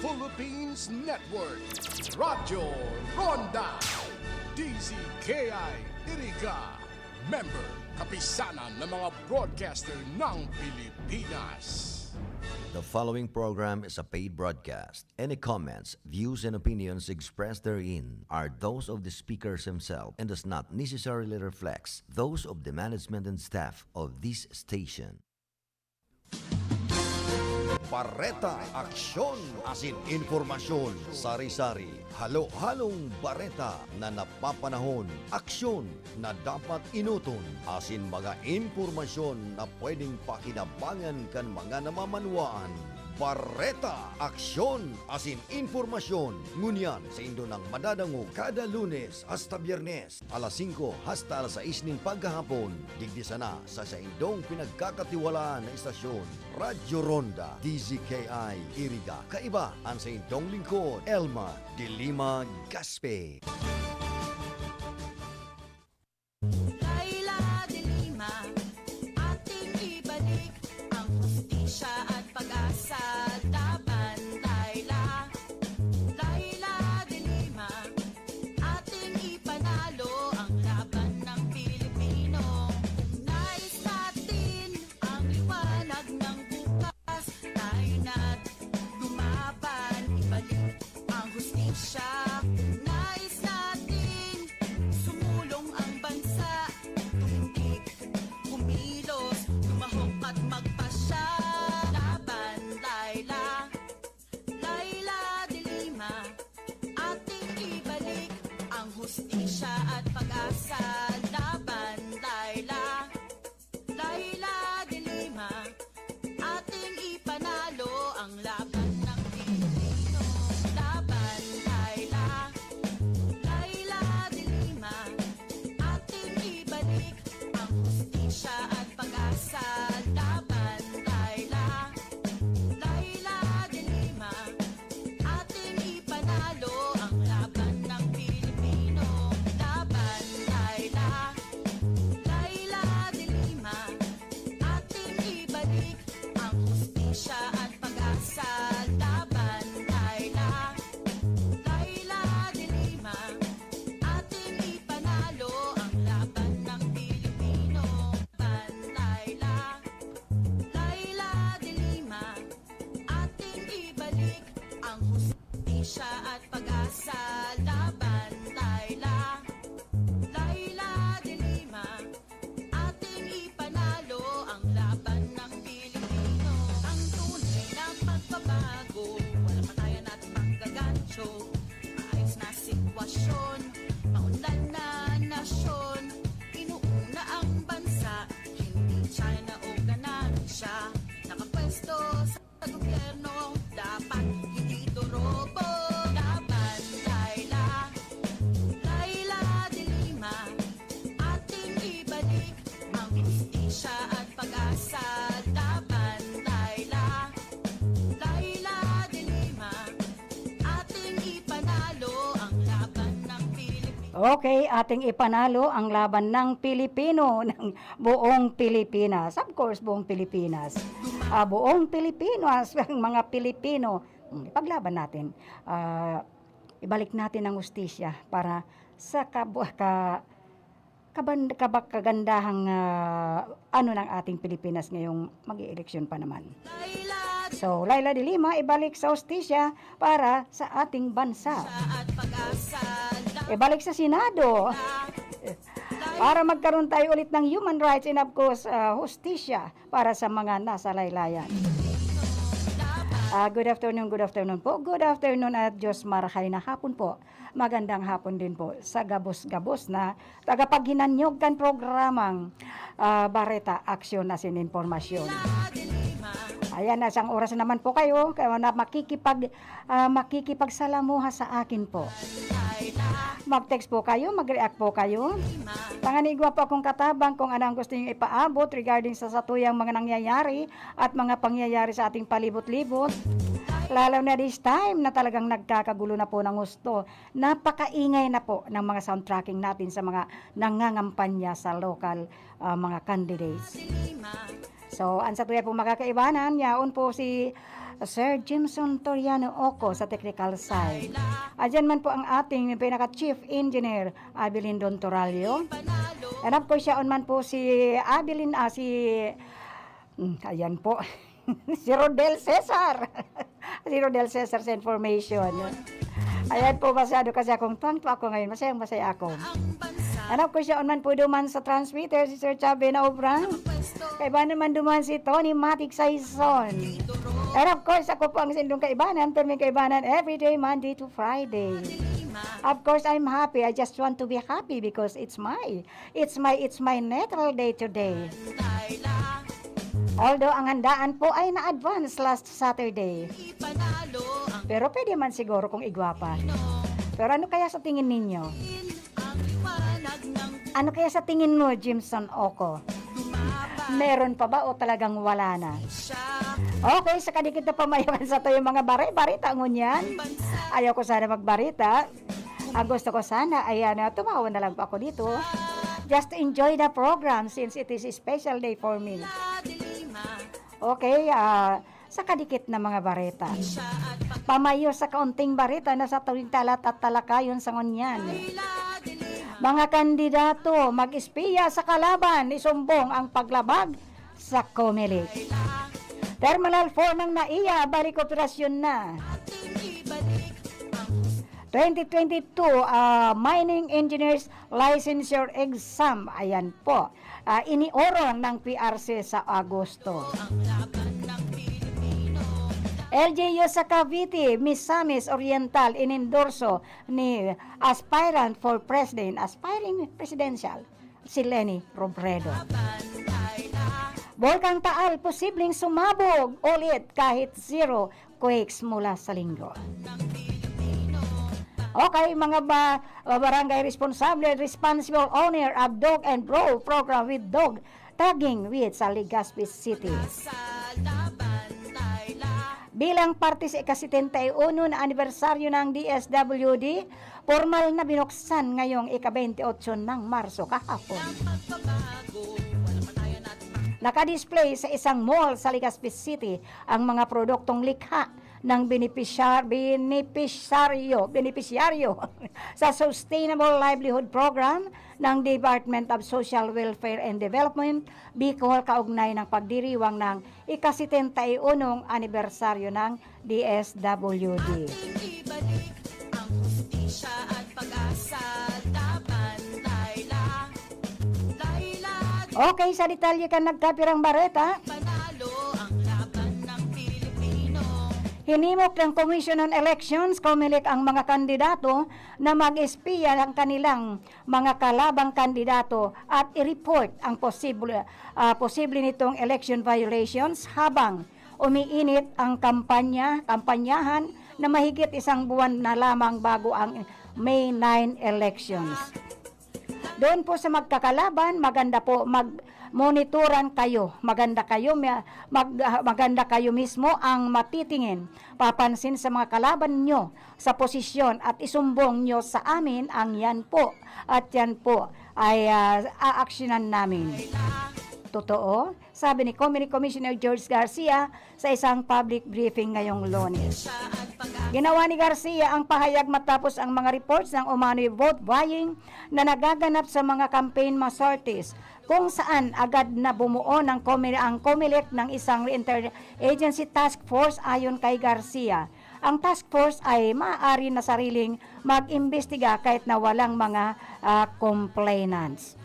Philippines Network, Radyo Ronda, DZKI Iriga, member kapisanan ng mga broadcaster ng Pilipinas. The following program is a paid broadcast. Any comments, views, and opinions expressed therein are those of the speakers himself and does not necessarily reflect those of the management and staff of this station. Bareta Aksyon, asin informasyon, sari-sari, halo-halong bareta na napapanahon, aksyon na dapat inuton, asin mga informasyon na pwedeng pakinabangan kan mga namamanwaan. Bareta Aksyon, asin informasyon, ngunyan sa indo ng madadango kada Lunes hasta Biyernes, alas 5 hasta alas 6 ng paghahapon, digdi sana sa indong pinagkakatiwalaan na istasyon, Radyo Ronda, DZKI Iriga. Kaiba ang sa indong lingkod, Elma de Lima Gaspe. Laila de Lima, ating ibalik ang hustisya at pag-asa laban. Laila, Laila de Lima, ating ipanalo ang laban ng Pilipino. Nais natin ang liwanag ng bukas, tayo na't lumaban, ibalik ang hustisya. Nais natin sumulong ang bansa, tumindig, kumilos, lumahok at magpasya. Laban, Laila, Laila de Lima, ating ibalik ang hustisya at pag-asa. Laban, Laila, Laila de Lima, ating ipanalo ang laban ng Pilipino. Laban, Laila, Laila de Lima, ating ibalik ang hustisya at pag-asa. Laban, Laila, Laila de Lima, ating ipanalo ang laban ng Pilipino. Laban, Laila, Laila de Lima, ating ibalik ang hustisya at pag-asa. Laban, Laila, Laila de Lima, ating ipanalo ang laban ng Pilipino. Laban, Laila, Laila de Lima, ating ibalik ang hustisya at pag-asa. Laban, Laila, Laila de Lima, ating ipanalo ang laban ng Pilipino. Ang tunay na pagbabago, walang patayan at paggagancho, maayos na sitwasyon, maunlad na nasyon, inuuna ang bansa, hindi China o ganansya, nakapwesto sa gobyerno, dapat hindi dorobo. Laban, Laila, Laila de Lima, ating ibalik ang hustisya at pag-asa. Laban, Laila, Laila de Lima, ating ipanalo ang laban ng Pilipinas. Okay, ating ipanalo ang laban ng Pilipino, ng buong Pilipinas. Of course, buong Pilipinas. Buong Pilipinas, ang mga Pilipino. Ipaglaban natin. Ibalik natin ang hustisya para sa kagandahang ng ating Pilipinas ngayong mag-i-eleksyon pa naman. Laila So, Laila de Lima, ibalik sa hustisya para sa ating bansa. at pag-asa. Ibalik sa Senado para magkaroon tayo ulit ng human rights and of course, hustisya para sa mga nasa laylayan. Good afternoon po. Good afternoon at Diyos marahay na hapon po. Magandang hapon din po sa gabos-gabos na tagapaghinanyog kan programang Bareta Aksyon na Informasyon. Ayan, nasang oras naman po kayo kaya na makikipagsalamuha sa akin po. Mag-text po kayo, mag-react po kayo. Panganigwa po akong katabang kung anong gusto nyo ipaabot regarding sa satuyang mga nangyayari at mga pangyayari sa ating palibot-libot. Lalo na this time na talagang nagkakagulo na po ng gusto. Napakaingay na po ng mga soundtracking natin sa mga nangangampanya sa local mga candidates. So, ang satuya po makakaibanan, yaon po si Sir Jimson Toriano Oco sa technical side. Ayan man po ang ating pinaka-chief engineer, Abilin Don Toralio. And of course, siya man po si Abilin, ayan po, si Rodel Cesar. Si Rodel Cesar sa information. Ayan po, masyado kasi akong tuwang-tuwa ako ngayon. Masayang-masaya ako. And of course, siya man po duman sa transmitter, si Sir Chabe na Obrang. Kaiba naman duman si Tony Matic Saison. And of course, ako po ang sindong kaibanan, pero may kaibanan every day, Monday to Friday. Of course, I'm happy. I just want to be happy because it's my natural day today. Although ang handaan po ay na-advance last Saturday. Pero pwede man siguro kung igwapa. Pero ano kaya sa tingin ninyo? Ano kaya sa tingin mo, Jimson Oco? Meron pa ba o talagang wala na? Okay, sa kadikit na pamayaman sa to yung mga barita ngunyan. Ayaw ko sana magbarita. Ang gusto ko sana ay tumawa na lang po ako dito. Just to enjoy the program since it is a special day for me. Okay, sa kadikit na mga barita. Pamayo sa kaunting barita na sa tuwing talat at talakayon sa ngunyan. Mga kandidato, mag-espiya sa kalaban, isumbong ang paglabag sa COMELEC. Terminal 4 ng NAIA, balik operasyon na. 2022 Mining Engineers Licensure Exam, ayan po. Iniorong ng PRC sa Agosto. LGU sa Cavite, Misamis Oriental, inendorso ni aspirant for president, aspiring presidential, si Leni Robredo. Volcang Taal, posibleng sumabog ulit kahit zero quakes mula sa linggo. Okay, mga barangay responsible owner of dog and bro program with dog tagging with sa Legazpi City. Bilang parte sa ika-71 na anibersaryo ng DSWD, formal na binuksan ngayong ika-28 ng Marso kahapon. Naka-display sa isang mall sa Legazpi City ang mga produktong likha ng benepisyaryo sa Sustainable Livelihood Program ng Department of Social Welfare and Development, Bicol, kaugnay ng pagdiriwang ng ika-71 anibersaryo ng DSWD. Okay, sa detalye ka nagkapirang bareta. Hinimok ng Commission on Elections, COMELEC, ang mga kandidato na mag-espiya ng kanilang mga kalabang kandidato at i-report ang posible nitong election violations habang umiinit ang kampanyahan na mahigit isang buwan na lamang bago ang May 9 elections. Doon po sa magkakalaban, maganda po monitoran kayo. Maganda kayo mismo ang matitingin. Papansin sa mga kalaban nyo sa posisyon at isumbong nyo sa amin ang yan po. At yan po ay aaksyonan namin. Totoo, sabi ni Commissioner George Garcia sa isang public briefing ngayong Lunes. Ginawa ni Garcia ang pahayag matapos ang mga reports ng umano'y vote buying na nagaganap sa mga campaign sorties, kung saan agad na bumuo ang COMELEC ng isang interagency task force ayon kay Garcia. Ang task force ay maaari na sariling mag-imbestiga kahit na walang mga complainants.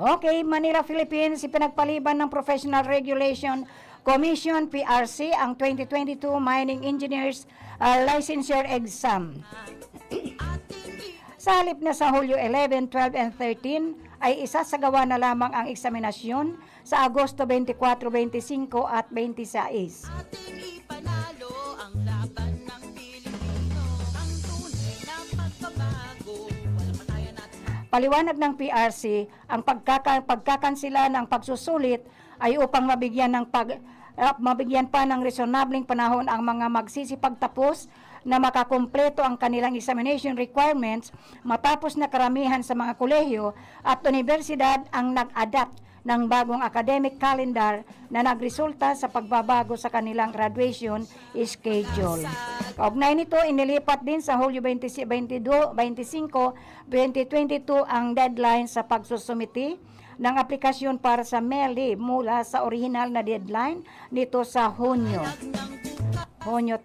Okay, Manila, Philippines, ipinagpaliban ng Professional Regulation Commission, PRC, ang 2022 Mining Engineers Licensure Exam. Sa halip na sa Hulyo 11, 12, and 13, ay isasagawa na lamang ang eksaminasyon sa Agosto 24, 25, at 26. Paliwanag ng PRC, ang pagkakansila ng pagsusulit ay upang mabigyan pa ng resonableng panahon ang mga magsisipagtapos na makakumpleto ang kanilang examination requirements matapos na karamihan sa mga kolehiyo at universidad ang nag-adapt ng bagong academic calendar na nagresulta sa pagbabago sa kanilang graduation schedule. Kaugnay nito, inilipat din sa Hulyo 25, 2022 ang deadline sa pagsusumiti ng aplikasyon para sa MELI mula sa original na deadline nito sa Hunyo 13.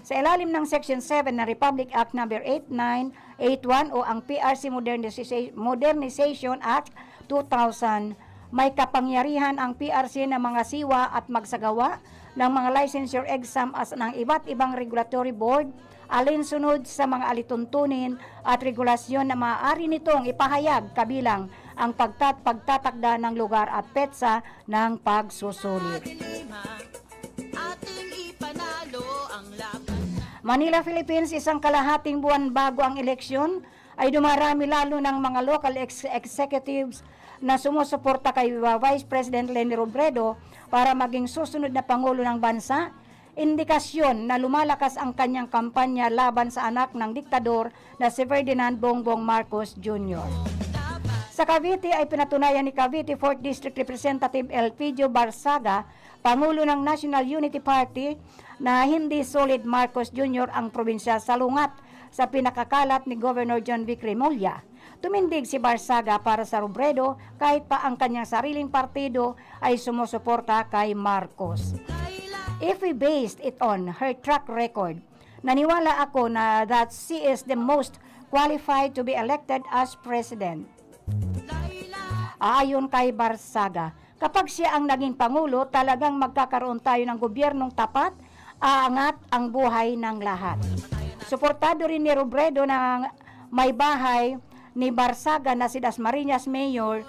Sa ilalim ng Section 7 ng Republic Act No. 8981 o ang PRC Modernization Act 2000, may kapangyarihan ang PRC na mga siwa at magsagawa ng mga licensure exam as ng iba't ibang regulatory board alinsunod sa mga alituntunin at regulasyon na maaari nitong ipahayag kabilang ang pagtatakda ng lugar at petsa ng pagsusulit. Manila, Philippines, isang kalahating buwan bago ang eleksyon ay dumarami lalo ng mga local executives na sumusuporta kay Vice President Leni Robredo para maging susunod na Pangulo ng bansa, indikasyon na lumalakas ang kanyang kampanya laban sa anak ng diktador na si Ferdinand Bongbong Marcos Jr. Sa Cavite ay pinatunayan ni Cavite 4th District Representative Elpidio Barsaga, Pangulo ng National Unity Party, na hindi solid Marcos Jr. ang probinsya salungat sa pinakakalat ni Governor John V. Cremolya. Tumindig si Barsaga para sa Robredo kahit pa ang kanyang sariling partido ay sumusuporta kay Marcos. If we based it on her track record, naniwala ako na that she is the most qualified to be elected as president. Ayon kay Barsaga, kapag siya ang naging Pangulo, talagang magkakaroon tayo ng gobyernong tapat, aangat ang buhay ng lahat. Suportado rin ni Robredo na may bahay ni Barsaga na si Dasmariñas Mayor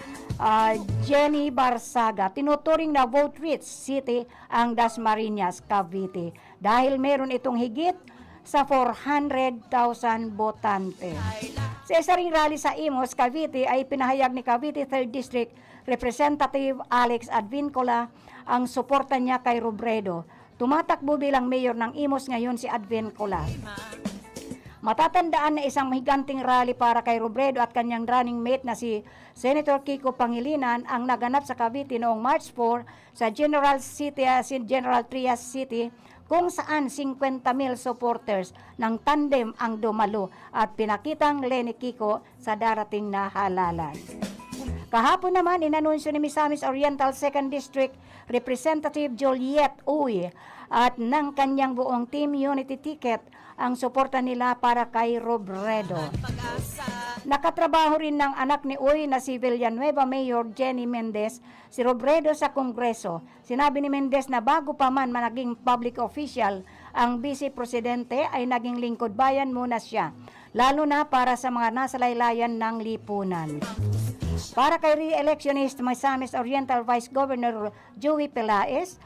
Jenny Barsaga. Tinuturing na vote-rich city ang Dasmariñas, Cavite dahil meron itong higit sa 400,000 botante. Sa isa ring rally sa Imus, Cavite ay pinahayag ni Cavite 3rd District Representative Alex Advincola ang suporta niya kay Robredo. Tumatakbo bilang mayor ng Imus ngayon si Advincola. Matatandaan na isang higanting rally para kay Robredo at kanyang running mate na si Senator Kiko Pangilinan ang naganap sa Cavite noong March 4 sa General Trias City kung saan 50,000 supporters ng tandem ang dumalo at pinakitang Leni Kiko sa darating na halalan. Kahapon naman, inanunsyo ni Misamis Oriental 2nd District Representative Juliet Uy at ng kanyang buong Team Unity ticket ang suporta nila para kay Robredo. Nakatrabaho rin ng anak ni Uy na si Villanueva Mayor Jenny Mendez si Robredo sa Kongreso. Sinabi ni Mendez na bago pa man managing public official, ang Vice Presidente ay naging lingkod bayan muna siya, lalo na para sa mga nasa laylayan ng lipunan. Para kay re-electionist Misamis Oriental Vice Governor Joey Pelaez,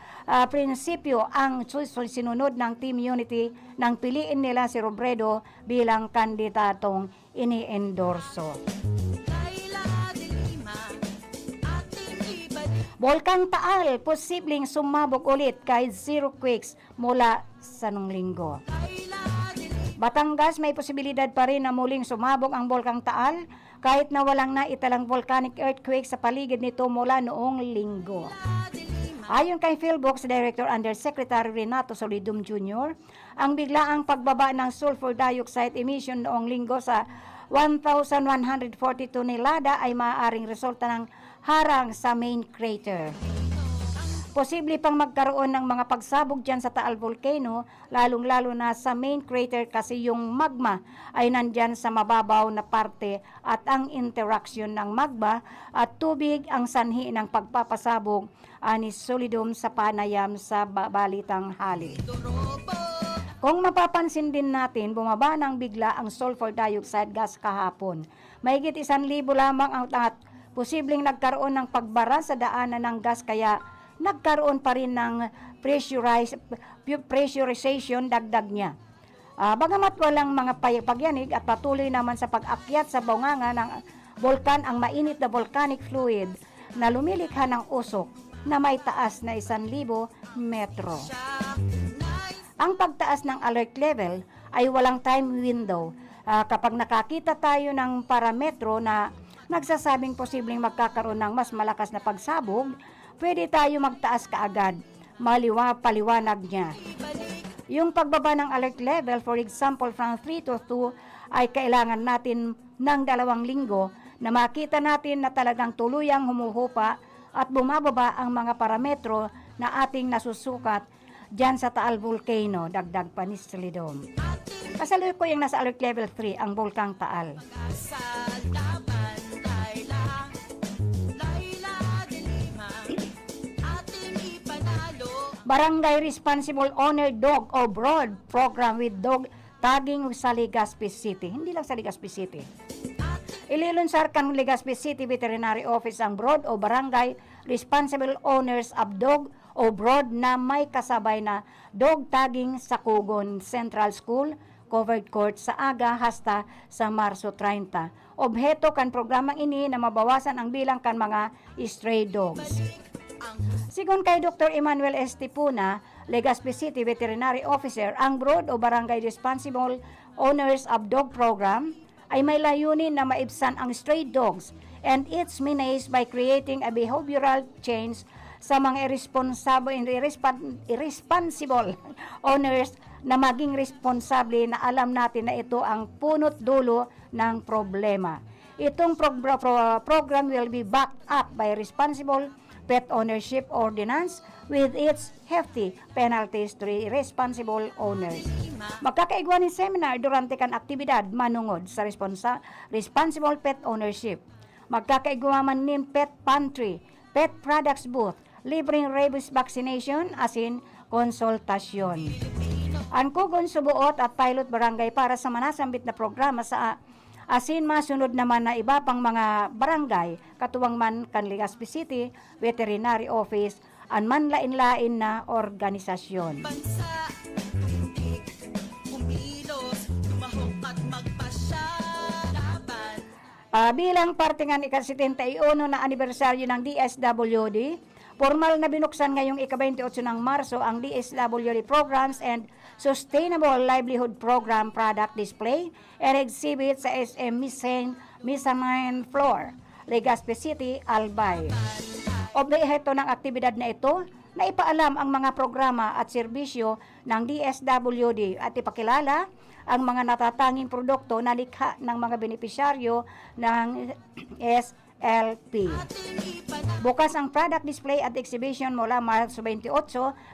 prinsipyo ang sinunod ng Team Unity nang piliin nila si Robredo bilang kandidatong ini-endorso. Volkang Taal, posibleng sumabog ulit kahit zero quakes mula sa nung linggo. Batangas, may posibilidad pa rin na muling sumabog ang Volkang Taal kahit na walang naitalang volcanic earthquake sa paligid nito mula noong linggo. Ayon kay PhilBox Director Undersecretary Renato Solidum Jr., ang biglaang pagbaba ng sulfur dioxide emission noong linggo sa 1,142 tonelada ay maaaring resulta ng harang sa main crater. Posible pang magkaroon ng mga pagsabog dyan sa Taal Volcano, lalong-lalo na sa main crater kasi yung magma ay nandyan sa mababaw na parte at ang interaksyon ng magma at tubig ang sanhi ng pagpapasabog ani Solidum sa panayam sa balitang hali. Kung mapapansin din natin, bumaba ng bigla ang sulfur dioxide gas kahapon. Mahigit 1,000 lamang ang posibleng nagkaroon ng pagbara sa daanan ng gas kaya nagkaroon pa rin ng pressurization dagdag niya. Bagamat walang mga pagyanig at patuloy naman sa pag-akyat sa bunganga ng bulkan ang mainit na volcanic fluid na lumilikha ng usok na may taas na 1,000 metro. Ang pagtaas ng alert level ay walang time window. Kapag nakakita tayo ng parametro na nagsasabing posibleng magkakaroon ng mas malakas na pagsabog, pwede tayo magtaas kaagad. Paliwanag niya. Yung pagbaba ng alert level, for example, from 3 to 2, ay kailangan natin ng 2 linggo na makita natin na talagang tuluyang humuhupa at bumababa ang mga parametro na ating nasusukat dyan sa Taal Volcano, dagdag pa ni Salidom. Kasalukuyang nasa alert level 3 ang Bulkang Taal. Barangay Responsible Owner Dog o BROD program with dog tagging sa Legazpi City. Hindi lang sa Legazpi City. Ililunsar kan Legazpi City Veterinary Office ang BROD o Barangay Responsible Owners of Dog o BROD na may kasabay na dog tagging sa Kugon Central School, covered court sa aga hasta sa Marso 30. Obheto kan programang ini na mabawasan ang bilang kan mga stray dogs. Sigon kay Dr. Emmanuel Estipuna, Legazpi City Veterinary Officer, ang BROD o Barangay Responsible Owners of Dog Program ay may layunin na maibsan ang stray dogs and its menace by creating a behavioral change sa mga irresponsible owners na maging responsable na alam natin na ito ang punot dulo ng problema. Itong program will be backed up by responsible pet ownership ordinance with its hefty penalties to responsible owners. Magkakaigwa ni seminar durante kan aktibidad manungod sa responsible pet ownership. Magkakaigwa man nin pet pantry, pet products booth, libreng rabies vaccination asin konsultasyon. Ang Kugon Subuot at Pilot Barangay para sa manasambit na programa sa asin masunod naman na iba pang mga barangay, katuwang man kan Legazpi City Veterinary Office, an manlain-lain na organisasyon. Bansa, tindig, kumilos, lumahok at magpasya, laban. Bilang parte ng ika-71 na anibersaryo ng DSWD, formal na binuksan ngayong ika-28 ng Marso ang DSWD Programs and Sustainable Livelihood Program Product Display and Exhibit sa SM Mezzanine Floor, Legazpi City, Albay. Objeto ng aktibidad na ito na ipaalam ang mga programa at serbisyo ng DSWD at ipakilala ang mga natatanging produkto na likha ng mga benepisyaryo ng SLP. Bukas ang product display at exhibition mula Marso 28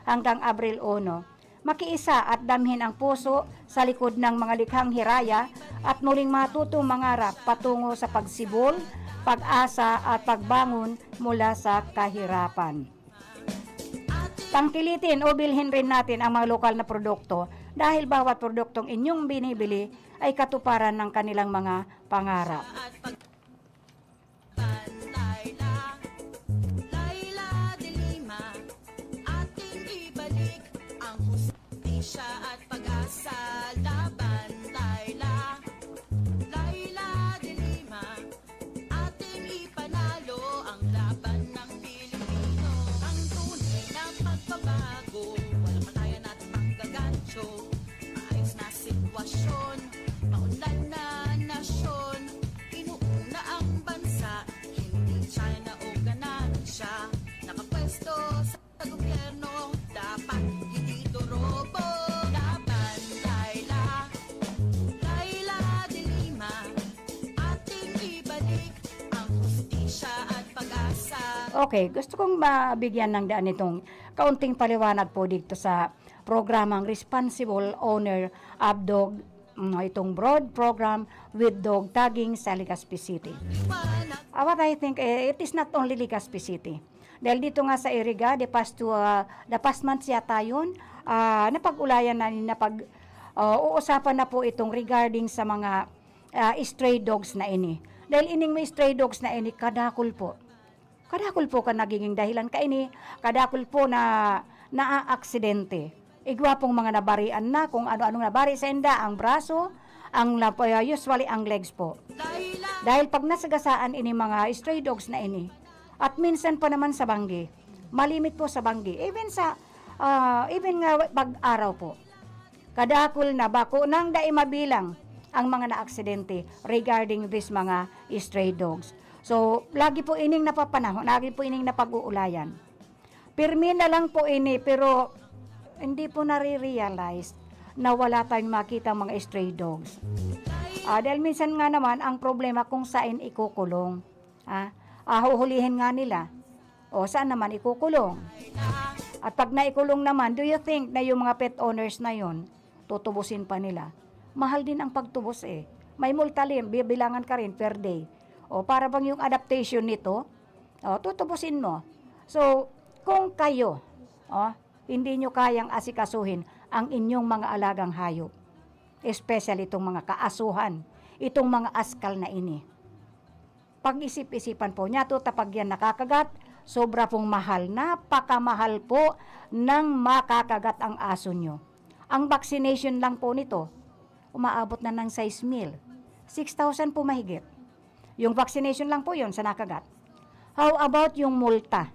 hanggang Abril 1. Makiisa at damhin ang puso sa likod ng mga likhang hiraya at muling matutong mangarap patungo sa pagsibol, pag-asa at pagbangon mula sa kahirapan. Tangkilitin o bilhin rin natin ang mga lokal na produkto dahil bawat produktong inyong binibili ay katuparan ng kanilang mga pangarap. At pag-asa, laban, Layla, Layla de Lima, ating ipanalo ang laban ng Pilipino. Ang tunay na pagbabago, walang katayan at paggagancho, maayos na sitwasyon, maunlad na nasyon, inuuna ang bansa, hindi China o ganansya, nakapwesto sa gobyerno, dapat hindi robo. Okay, gusto kong mabigyan ng daan itong kaunting paliwanag po dito sa programang Responsible Owner of Dog, itong broad program with dog tagging sa Legazpi City. What I think, it is not only Legazpi City. Dahil dito nga sa Iriga, the past months yata yun, napag-ulayan na uusapan na po itong regarding sa mga stray dogs na ini. Dahil ining may stray dogs na ini, kadakol po ka nagiging dahilan ka ini, kadakol po na naaaksidente. Igwa pong mga nabarian na, kung ano-anong nabari sa enda, ang braso, usually ang legs po. Dahil pag nasagasaan ini mga stray dogs na ini, at minsan pa naman sa banggi, malimit po sa banggi, even nga pag-araw po, kadakol na bako nang dai mabilang ang mga naaksidente regarding this mga stray dogs. So, lagi po ining napapanahon, lagi po ining napag-uulayan. Pirmi na lang po ini, pero hindi po nare-realize na wala tayong makita mga stray dogs. Dahil minsan nga naman, ang problema kung saan ikukulong. Huhulihin nga nila. O, saan naman ikukulong? At pag naikulong naman, do you think na yung mga pet owners na yon tutubusin pa nila? Mahal din ang pagtubos eh. May multa rin, bibilangan ka rin per day. O para bang yung adaptation nito, tutubusin mo. So, kung kayo, hindi nyo kayang asikasuhin ang inyong mga alagang hayop, especially itong mga kaasuhan, itong mga askal na ini, pag-isip-isipan po niya to, tapag yan nakakagat, sobra pong mahal, napakamahal po ng makakagat ang aso nyo. Ang vaccination lang po nito, umaabot na ng 6,000. 6,000 po mahigit. Yung vaccination lang po yon sa nakagat. How about yung multa?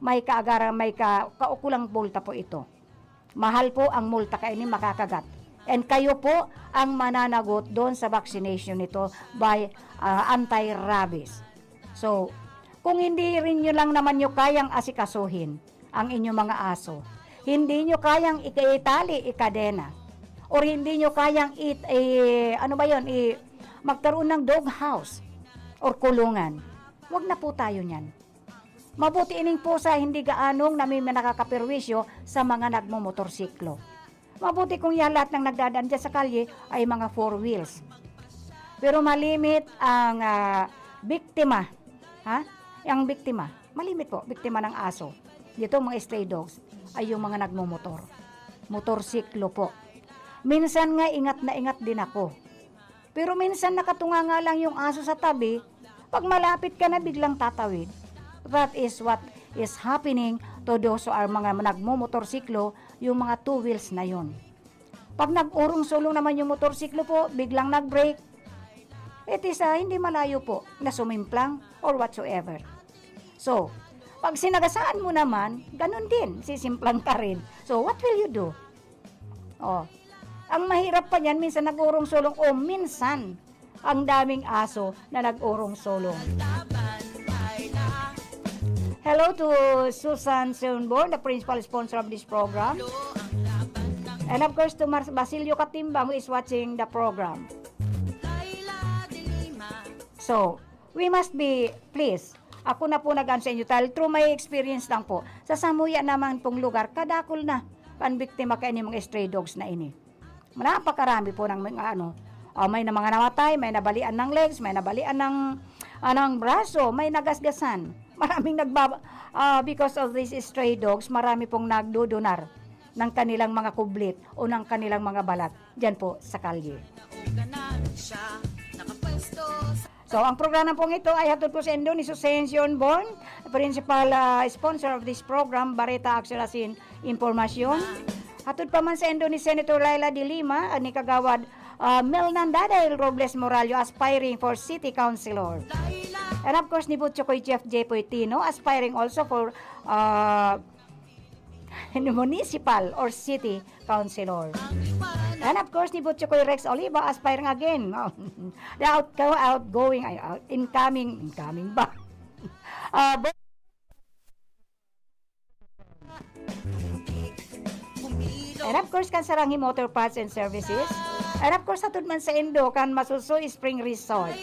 May kaukulang multa po ito. Mahal po ang multa kainin makakagat. And kayo po ang mananagot doon sa vaccination nito by anti-rabies. So, kung hindi rin nyo lang naman nyo kayang asikasuhin ang inyong mga aso, hindi nyo kayang ikaitali, ikadena, or hindi nyo kayang magkaroon ng dog house or kulungan, wag na po tayo niyan. Mabuti ining pusa hindi gaanong nakakapirwisyo sa mga nagmumotorsiklo. Mabuti kung yan lahat ng nagdadaan dyan sa kalye ay mga 4 wheels. Pero malimit ang biktima. Ang biktima, malimit po, biktima ng aso. Dito mga stray dogs ay yung mga nagmumotor. Motorsiklo po. Minsan nga ingat na ingat din ako. Pero minsan nakatunga nga lang yung aso sa tabi, pag malapit ka na biglang tatawid. That is what is happening to those who are mga nagmumotorsiklo, yung mga 2 wheels na yun. Pag nag-urong-sulong naman yung motorsiklo po, biglang nag-brake, it is hindi malayo po na sumimplang or whatsoever. So, pag sinagasaan mo naman, ganun din, sisimplang ka rin. So, what will you do? Ang mahirap pa yan, minsan nag-urong-sulong o minsan ang daming aso na nag-urong-sulong. Hello to Susan Seunborn, the principal sponsor of this program. And of course to Basilio Katimbang who is watching the program. So, we must be, please, ako na po nag-answer inyo dahil through my experience lang po. Sa Samuya naman pong lugar, kadakol na panbiktima kayo ng mga stray dogs na ini. Napakarami po ng mga may na mga namatay, may nabalian ng legs, may nabalian ng braso, may nagasgasan. Maraming because of these stray dogs, marami pong nagdudunar ng kanilang mga kublit o ng kanilang mga balat diyan po sa kalye. So, ang programa pong ito ay hatod po sa inyo ni Susan Seunborn, principal sponsor of this program, Bareta Action Asin Informasyon. Hatod pa man sa inyo ni Senator Laila de Lima, ni Kagawad Melnandadel Robles Moralio, aspiring for City Councilor. And of course, ni Butchokoy Jeff J. Poitino, aspiring also for municipal or city councilor. And of course, ni Butchokoy Rex Oliva, aspiring again. The outgoing, incoming ba? And of course, kan Sarangi Motor Parts and Services. And of course, hatod man sa Indo, kan Masuso Spring Resort.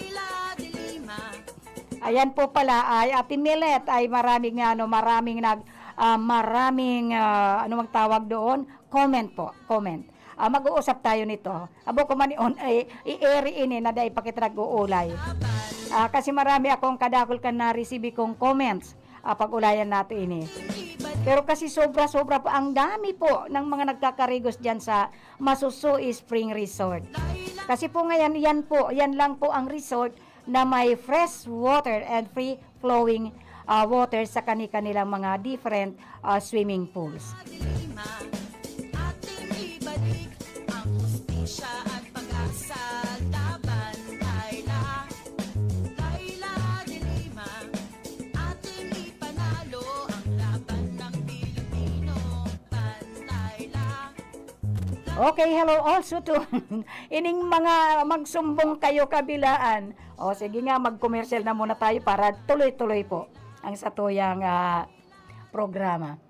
Ayan po pala ay Ate Millet ay maraming magtawag doon, comment po, comment. Mag-uusap tayo nito. Abo ko man i-eri ini na dai pakitrag-uulay. Kasi marami akong kadakol kan na-receive kong comments pag-ulayan nato ini. Pero kasi sobra-sobra pa ang dami po ng mga nagkakarigos diyan sa Masuso Spring Resort. Kasi po ngayon yan lang po ang resort na may fresh water and free flowing water sa kanilang mga different swimming pools. Okay, hello also to ining mga magsumbong kayo kabilaan. O sige nga, mag-commercial na muna tayo para tuloy-tuloy po ang satuyang programa.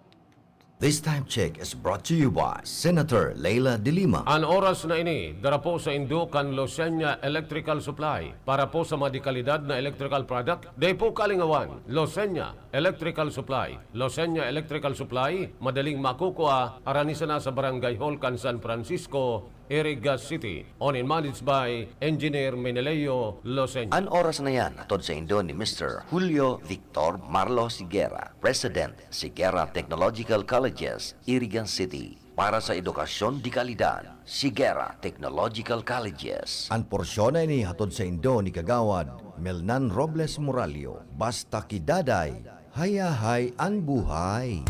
This time check is brought to you by Senator Leila de Lima. Ang oras na ini, dara po sa Indukan Losenya Electrical Supply para po sa madikalidad na electrical product. Day po kalingawan, Losenya Electrical Supply. Losenya Electrical Supply, madaling makukuha, aranisa na sa Barangay Holcan, San Francisco, Iriga City. Owned and managed by Engineer Meneleo Losenya. An oras na yan, atod sa Indo ni Mr. Julio Victor Marlo Siguera, President, Siguera Technological Colleges, Irigan City. Para sa edukasyon di kalidad, Siguera Technological Colleges. Ang porsyon na ini hatod sa Indo ni Kagawad Melnan Robles Moralio. Basta kidaday, hayahay ang buhay.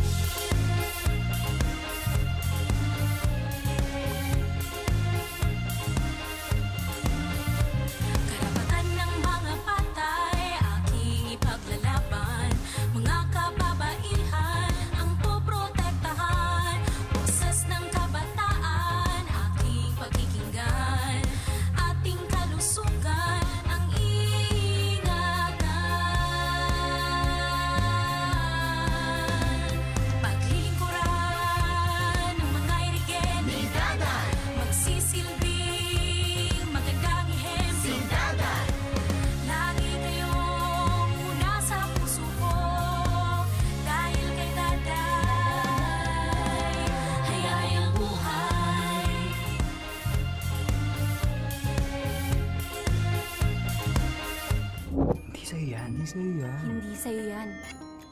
Karapatan ng mga patay, aking ipaglalaban. Mga kababaihan, ang poprotektahan. Boses ng kabataan, aking pakikinggan. Ating kalusugan, ang ingatan. Paglilingkuran ng mga irigente. Magsisilbing magandang ihemplo. Lagi kayong una sa puso ko. Dahil kay Daday, hayay ang buhay. Hindi sa'yo yan.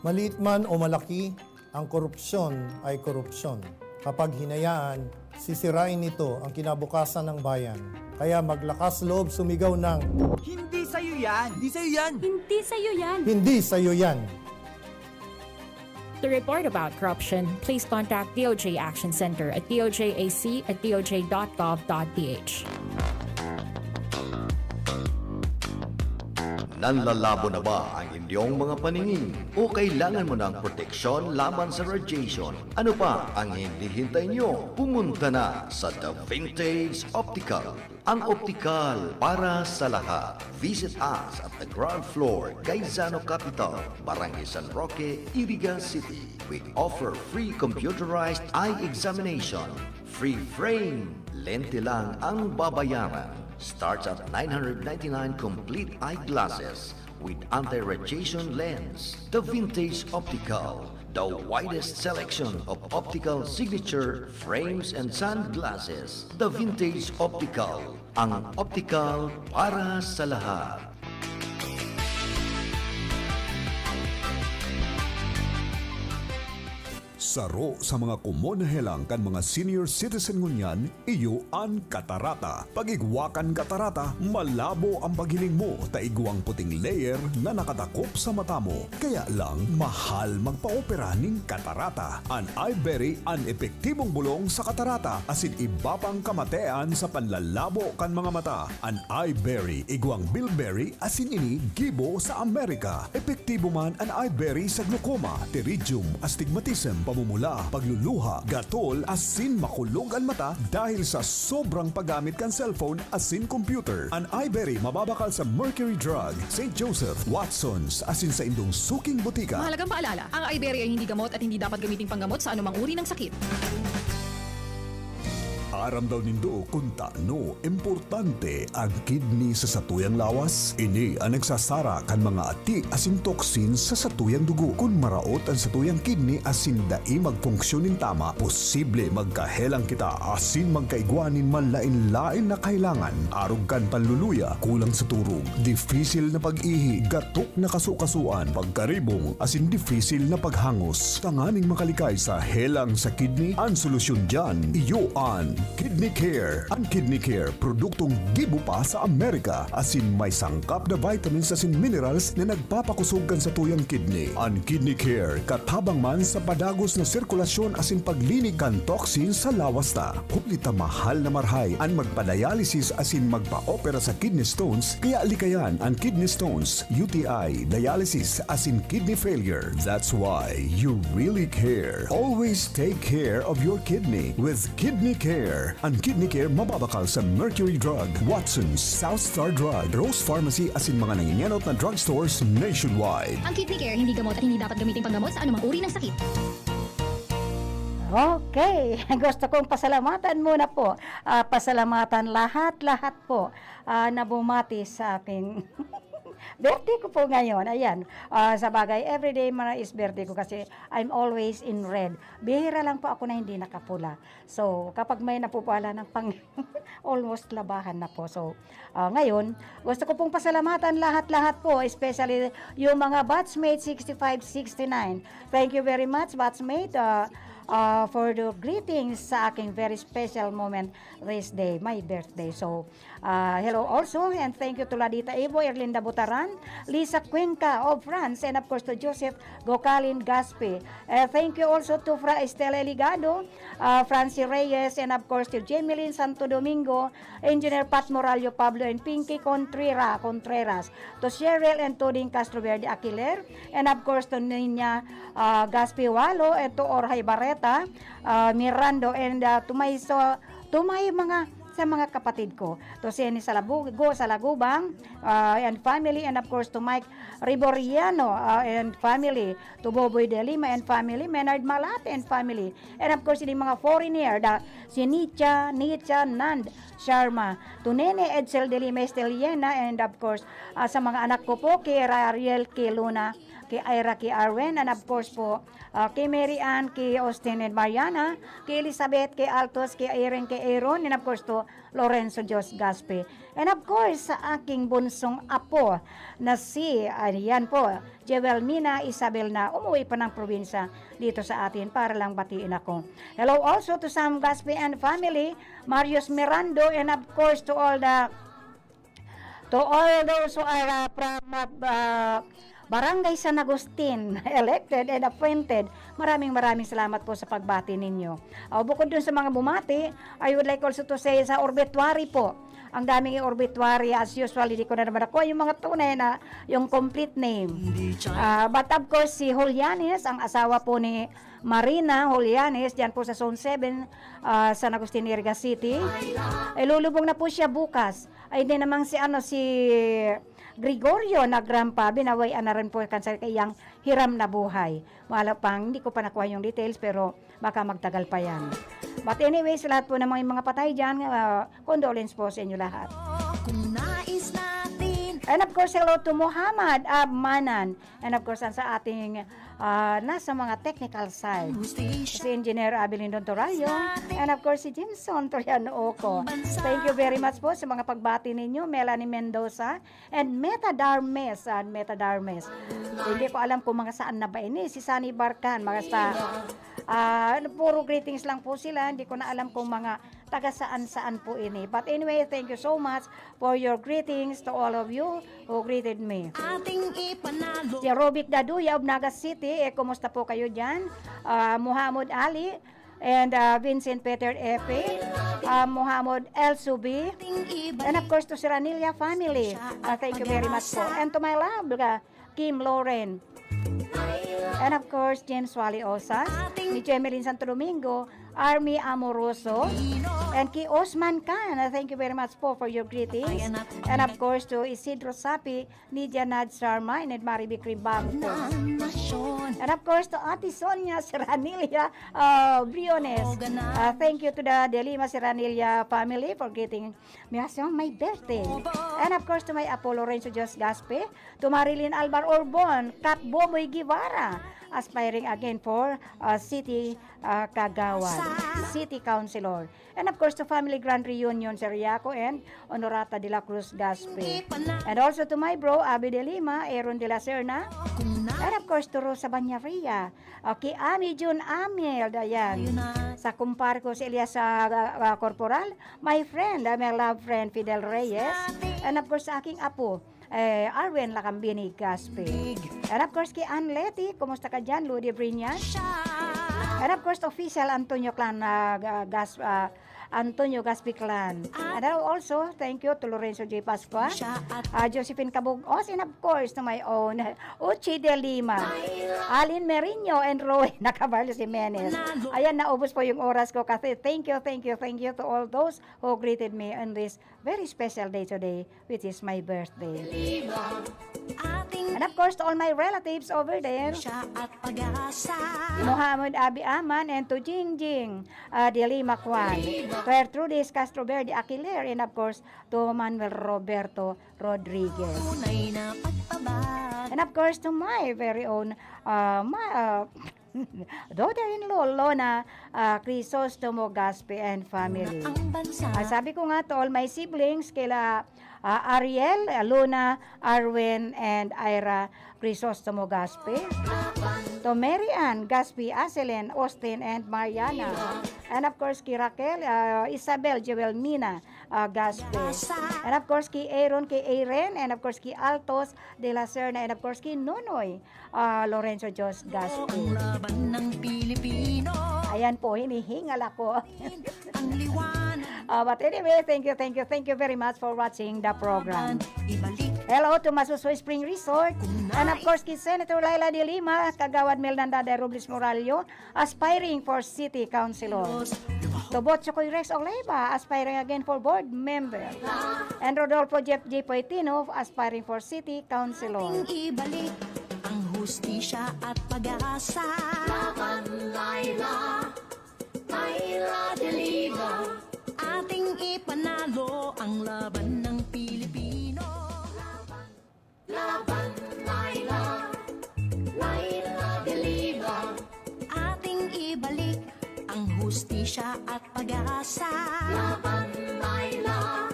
Maliit man o malaki, ang korupsyon ay korupsyon. Kapag hinayaan, sisirain nito ang kinabukasan ng bayan. Kaya maglakas loob sumigaw ng, Hindi sa'yo yan. hindi sa'yo yan. To report about corruption, please contact DOJ Action Center at dojAC@doj.gov.ph. Nanlalabo na ba ang inyong mga paningin? O kailangan mo ng proteksyon laban sa radiation? Ano pa ang hindi hintay nyo? Pumunta na sa The Vintage Optical. Ang optical para sa lahat. Visit us at the ground floor, Gaisano Capital, Barangay San Roque, Iriga City. We offer free computerized eye examination. Free frame. Lente lang ang babayaran. Starts at 999 complete eyeglasses with anti-radiation lens. The Vintage Optical, the widest selection of optical signature frames and sunglasses. The Vintage Optical, ang optical para sa lahat. Saro sa mga kumonahelang kan mga senior citizen ngunyan, iyo ang katarata. Pagigwakan katarata, malabo ang paghiling mo, taigwang puting layer na nakatakop sa mata mo. Kaya lang, mahal magpa-opera ning katarata. An iBerry, an epektibong bulong sa katarata, asin iba pang kamatean sa panlalabo kan mga mata. An iBerry, igwang bilberry, asin ini gibo sa Amerika. Epektibo man an iBerry sa glaucoma, pterygium, astigmatism, pamumula, pagluluha, gatol, asin makulog ang mata dahil sa sobrang paggamit kan cellphone asin computer. An iBerry mababakal sa Mercury Drug, St. Joseph, Watson's, asin sa indong suking butika. Mahalagang paalala, ang iBerry ay hindi gamot at hindi dapat gamiting panggamot sa anumang uri ng sakit. Aram daw nindo kung taano importante ang kidney sa satuyang lawas. Ini ang nagsasara kan mga ati asin toxin sa satuyang dugo. Kung maraot ang satuyang kidney asin dai magfunksyonin tama, posible magkahelang kita asin magkaigwanin manlain-lain na kailangan. Arog kan panluluya, kulang sa turog, difisil na pag-ihi, gatok na kasukasuan, pagkaribong asin difisil na paghangos. Tanganing makalikay sa helang sa kidney, ang solusyon dyan, iyo an Kidney Care. Ang Kidney Care, produktong gibo pa sa Amerika. Asin may sangkap na vitamins asin minerals na nagpapakusog kan sa tuyang kidney. Ang Kidney Care, katabang man sa padagos na sirkulasyon asin paglinig kan toxin sa lawas ta. Kuplita mahal na marhay ang magpa-dialysis asin magpa-opera sa kidney stones, kaya likayan ang kidney stones, UTI, dialysis asin kidney failure. That's why you really care. Always take care of your kidney with Kidney Care. Care. Ang kidney care mababakal sa Mercury Drug, Watson's, South Star Drug, Rose Pharmacy asin mga nanginyanot na drugstores nationwide. Ang Kidney Care hindi gamot at hindi dapat gamitin panggamot sa anumang uri ng sakit. Okay, gusto kong pasalamatan muna po. Pasalamatan lahat po na bumati sa aking birthday ko po ngayon. Ayan, sa bagay, everyday man is birthday ko kasi I'm always in red. Bihira lang po ako na hindi nakapula. So, kapag may napupala ng almost labahan na po. So, ngayon, gusto ko pong pasalamatan lahat po, especially yung mga batchmate 65-69. Thank you very much, batchmate. For the greetings sa aking very special moment this day, my birthday. So, hello also, and thank you to Ladita Evo, Erlinda Butaran, Lisa Cuenca of France, and of course to Joseph Gocalin Gaspe. Thank you also to Fra Estela Ligado, Francie Reyes, and of course to Jemelyn Santo Domingo, Engineer Pat Moralio Pablo, and Pinky Contreras, to Cheryl and Toding Castroverde Aquiler, and of course to Nina Gaspe Walo, and to Orhay Barret, Mirando, and to my mga sa mga kapatid ko, to Seni Salabugo, Salagubang, and family, and of course to Mike Riboriano and family, to Boboy de Lima and family, Menard Malate and family, and of course yung mga foreigner, si Nietzsche, Nand Sharma, to Nene Edsel de Lima Esteliena, and of course sa mga anak ko po, kay Ariel, kay Luna, kay Ira, kay Arwen, and of course po kay Mary Ann, kay Austin and Mariana, kay Elizabeth, kay Altos, kay Irene, kay Aaron, and of course to Lorenzo Jos Gaspe. And of course sa aking bunsong apo na si, ayan po, Jevelmina Isabel na umuwi pa ng probinsya dito sa atin para lang batiin ako. Hello also to Sam Gaspe and family, Marius Mirando, and of course to all those who are from Barangay San Agustin, elected and appointed. Maraming salamat po sa pagbati ninyo. Bukod dun sa mga bumati, I would like also to say sa obituary po. Ang daming obituary, as usual, hindi ko na naman ako yung mga tunay na yung complete name. But of course, si Julianes, ang asawa po ni Marina Julianes, diyan po sa Zone 7, San Agustin, Iriga City. Lulubong na po siya bukas. Ay din namang si Gregorio na grandpa, binawayan na rin po kansa kayang hiram na buhay. Wala pang, hindi ko pa nakuha yung details pero baka magtagal pa yan. But anyways, lahat po ng mga patay dyan, condolence po sa inyo lahat. Kung nais natin. And of course, hello to Muhammad Abmanan. And of course, sa ating nasa mga technical side. Si Engineer Abilindon Torayo. And of course, si Jimson Toriano Oco. Thank you very much po sa mga pagbati ninyo. Melanie Mendoza and Meta Darmes. Hindi ko alam kung mga saan na ba ini. Si Sunny Barkan, mga sa puro greetings lang po sila. Hindi ko na alam kung mga taga saan po ini. But anyway, thank you so much for your greetings to all of you who greeted me. Ating ipanalo. Si Robic Daduya of Naga City, kumusta po kayo dyan? Muhammad Ali and Vincent Peter Epe, Muhammad El Subi, and of course to si Ranilia family. Thank you very much po. And to my love, Kim Lauren. And of course, James Wally Osas, ni Jemelyn Santo Domingo, Army Amoroso, and kay Osman Khan. Thank you very much po for your greetings. And of course, to Isidro Sapi, Nidia Nad Sharma, and Mariby Cribagto. And of course, to Ate Sonia Serranilia Briones. Thank you to the Delima Serranilia family for greeting me on my birthday. And of course, to my Apo Lorenzo Jos Gaspe, to Marilyn Albar Orbon, Kat Boboy Guevara, aspiring again for City Kagawan, City Councilor. And of course, to Family Grand Reunion, Seriaco and Honorata de la Cruz Gaspe. And also to my bro, Abi de Lima, Aaron de la Serna. And of course, to Rosa Banyaria, kay Ami Jun Amel, dayan. Sa kumpare ko si Elias Corporal, my friend, my love friend, Fidel Reyes. And of course, sa aking apo, Arwen Lacambini Gaspe. And of course, kay Ann Leti, kumusta ka dyan, Ludi Briñas? And of course, official Antonio Clan Antonio Gaspi Clan. And also, thank you to Lorenzo J. Pascua, Josephine Cabugos, and of course, to my own, Uchi de Lima, Alin Merino, and Roy Nacabarlos Jimenez. Ayan, naubos po yung oras ko kasi thank you to all those who greeted me on this very special day today, which is my birthday. And of course, to all my relatives over there, Muhammad Abi Aman, and to Jing Jing de Lima Kwan, to Ertrudis Castro Verde Aquiler, and of course, to Manuel Roberto Rodriguez. And of course, to my very own daughter-in-law, Lona Crisostomo Gaspi and family. Sabi ko nga to all my siblings, kila Ariel, Luna, Arwen, and Ira Crisostomo Gaspi. To Mary Ann Gaspi, Aselin, Austin, and Mariana. And of course, kay Raquel, Isabel, Joel, Mina Gaspi. And of course, kay Aaron, kay Aaron, and of course, kay Altos de la Serna, and of course, kay Nonoy Lorenzo Jos Gaspi. Ayan po, hinihingal ako. But anyway, thank you very much for watching the program. Hello to Masusoy Spring Resort, and of course, kay Senator Laila de Lima, Kagawad Melnanda de Robles Moralio, aspiring for City Councilor. To Botchokoy Rex Oleva, aspiring again for board member. And Rodolfo Jeff J. Poitino, aspiring for City Councilor. Ibalik ang hustisya at pag-asa. Laban, Laila, Laila de Lima. Ating ipanalo ang laban ng Pilipino. Laban, Laila, Laila de Lima. Ating ibalik ang hustisya at pag-asa. Laban, Laila,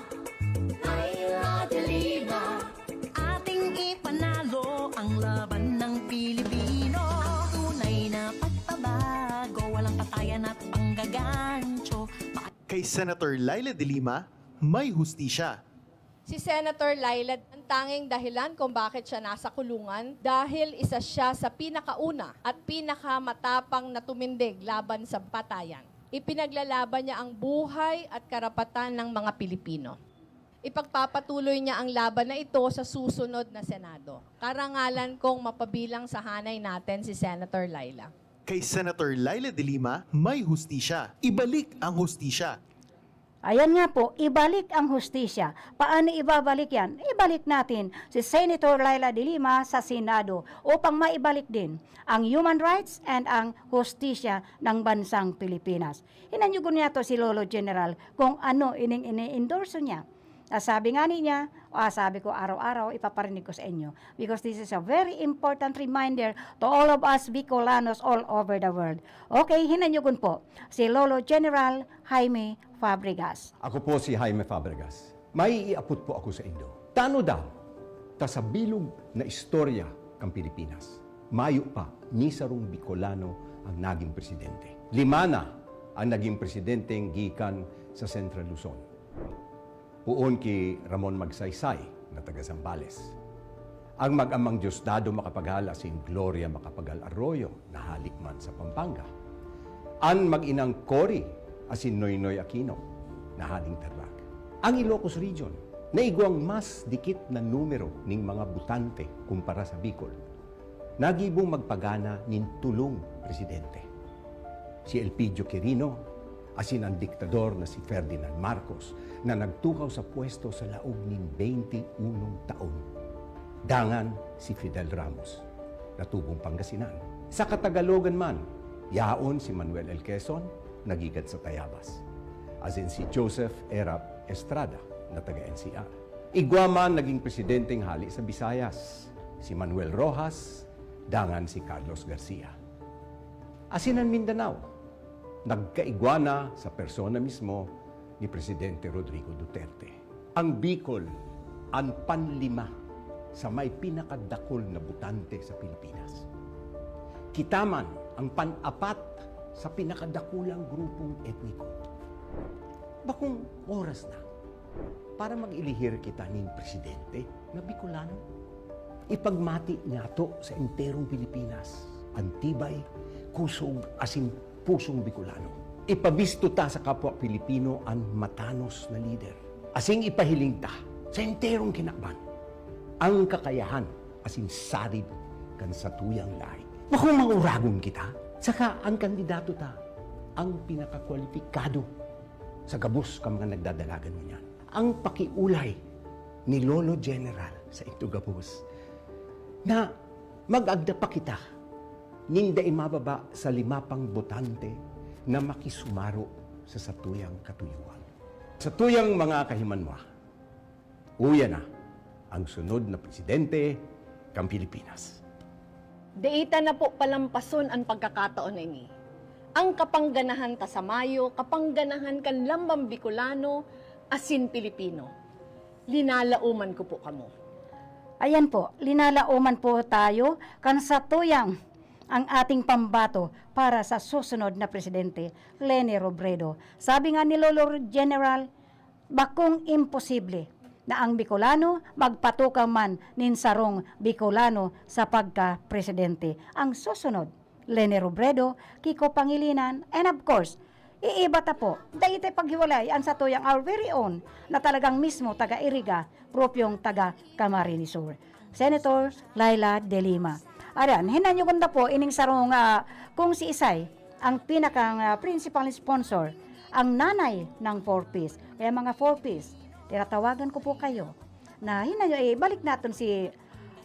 Laila de Lima. Ating ipanalo ang laban ng Pilipino. Tunay na pagbabago, walang patayan at panggagancho. Kay Senator Laila de Lima, may hustisya. Si Senator Laila, ang tanging dahilan kung bakit siya nasa kulungan dahil isa siya sa pinakauna at pinakamatapang na tumindig laban sa patayan. Ipinaglalaban niya ang buhay at karapatan ng mga Pilipino. Ipagpapatuloy niya ang laban na ito sa susunod na Senado. Karangalan kong mapabilang sa hanay natin si Senator Laila. Kay Senator Laila de Lima, may hustisya. Ibalik ang hustisya. Ayan nga po, ibalik ang hustisya. Paano ibabalik yan? Ibalik natin si Senator Laila de Lima sa Senado upang maibalik din ang human rights and ang hustisya ng bansang Pilipinas. Hinanyugon niya to si Lolo General kung ano ini-endorso niya. Sabi nga niya, sabi ko araw-araw, ipaparinig ko sa inyo. Because this is a very important reminder to all of us Bicolanos all over the world. Okay, hinanyugon po si Lolo General Jaime Fabregas. Ako po si Jaime Fabregas. May iapot po ako sa Indo. Tano daw, ta sa bilog na istorya ng Pilipinas. Mayo pa, ni sarong Bicolano ang naging presidente. 5 na ang naging presidenteng gikan sa Central Luzon. Puon ki Ramon Magsaysay na taga Zambales. Ang mag-amang Diosdado makapaghala sin Gloria Macapagal Arroyo na halikman sa Pampanga. Ang mag-inang Cory asin Noynoy Aquino na haling Tarlac. Ang Ilocos Region na igwang mas dikit na numero ning mga butante kumpara sa Bicol. Nagibong magpagana nin tulong presidente. Si Elpidio Quirino asin ang diktador na si Ferdinand Marcos na nagtukaw sa pwesto sa laog nin 21 taon. Dangan si Fidel Ramos na tubong Pangasinan. Sa Katagalogan man, yaon si Manuel L. Quezon, nagikan sa Tayabas. Asin si Joseph Erap Estrada na taga-NCR. Igwaman naging presidenteng hali sa Visayas, si Manuel Rojas, dangan si Carlos Garcia. Asin ang Mindanao, nagkaigwana sa persona mismo ni Presidente Rodrigo Duterte. Ang Bicol, ang panlima sa may pinakadakol na butante sa Pilipinas. Kitaman, ang pan-apat sa pinakadakulang grupong etniko. Bakong oras na para mag-ilihir kita ning presidente na Bicolano? Ipagmati niya to sa enterong Pilipinas, ang tibay, kusog, asin pusong Bicolano. Ipabisto ta sa kapwa Pilipino ang matanos na lider. Asing ipahiling ta sa enterong kinakban ang kakayahan asin sarib kan sa tuyang lahi. Kung mauragon kita, saka ang kandidato ta ang pinakakwalipikado sa gabos ka mga nagdadalagan mo niyan. Ang pakiulay ni Lolo General sa ito gabos na mag-agda pa kita ninda imababa sa 5 pang botante na makisumaro sa satuyang katuyuan. Sa tuyang mga kahimanwa, uya na ang sunod na presidente ng Pilipinas. Deita na po palampason ang pagkakataon na ini. Ang kapangganahan ta sa Mayo, kapangganahan kan lambang Bicolano, asin Pilipino. Linalauman ko po kamo. Ayan po, linalauman po tayo kan sa tuyang ang ating pambato para sa susunod na presidente, Leni Robredo. Sabi nga ni Lolo General, bakong imposible na ang Bicolano magpatukaw man nin sarong Bicolano sa pagka-presidente. Ang susunod, Leni Robredo, Kiko Pangilinan, and of course, iiba ta po, dahil tayo paghiwalay ang sa tuyang our very own na talagang mismo taga-Iriga, propyong taga-Camarines Sur. Senator Laila De Lima. Ayan, hinanyugon na po ining sarong kung si Isay, ang pinakang principal sponsor, ang nanay ng 4-piece. Kaya mga 4-piece, tinatawagan ko po kayo na balik natin si